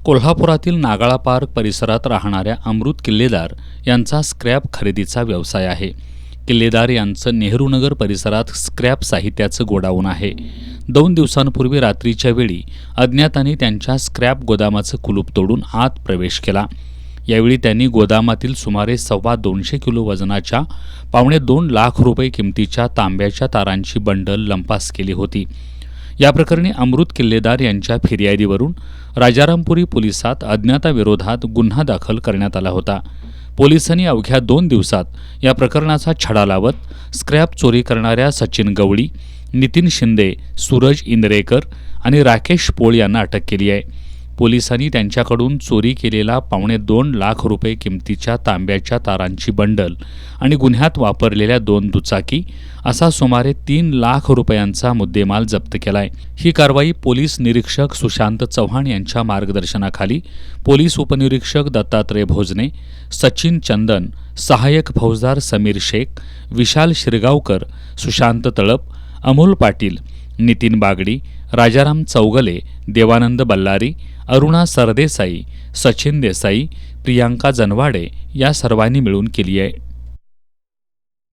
कोल्हापुरातील नागाळा पार्क परिसरात राहणाऱ्या अमृत किल्लेदार यांचा स्क्रॅप खरेदीचा व्यवसाय आहे. किल्लेदार यांचं नेहरूनगर परिसरात स्क्रॅप साहित्याचं गोडाऊन आहे. 2 दिवसांपूर्वी रात्रीच्या वेळी अज्ञातांनी त्यांच्या स्क्रॅप गोदामाचं कुलूप तोडून आत प्रवेश केला. यावेळी त्यांनी गोदामातील सुमारे 250 किलो वजनाच्या $2.25 लाख किमतीच्या तांब्याच्या तारांची बंडल लंपास केली होती. या प्रकरणी अमृत किल्लेदार यांच्या फिर्यादीवरून राजारामपुरी पोलिसात अज्ञाताविरोधात गुन्हा दाखल करण्यात आला होता. पोलिसांनी अवघ्या 2 दिवसात या प्रकरणाचा छडा लावत स्क्रॅप चोरी करणाऱ्या सचिन गवळी, नितीन शिंदे, सूरज इंदरेकर आणि राकेश पोळ यांना अटक केली आहे. पोलिसांनी त्यांच्याकडून चोरी केलेला $2.25 लाख किमतीच्या तांब्याच्या तारांची बंडल आणि गुन्ह्यात वापरलेल्या 2 दुचाकी असा सुमारे $3 लाख मुद्देमाल जप्त केलाय. ही कारवाई पोलीस निरीक्षक सुशांत चव्हाण यांच्या मार्गदर्शनाखाली पोलीस उपनिरीक्षक दत्तात्रय भोजने, सचिन चंदन, सहाय्यक फौजदार समीर शेख, विशाल शिरगावकर, सुशांत तळप, अमोल पाटील, नितीन बागडी, राजाराम चौगले, देवानंद बल्लारी, अरुणा सरदेसाई, सचिन देसाई, प्रियांका जनवाडे या सर्वांनी मिळून केली आहे.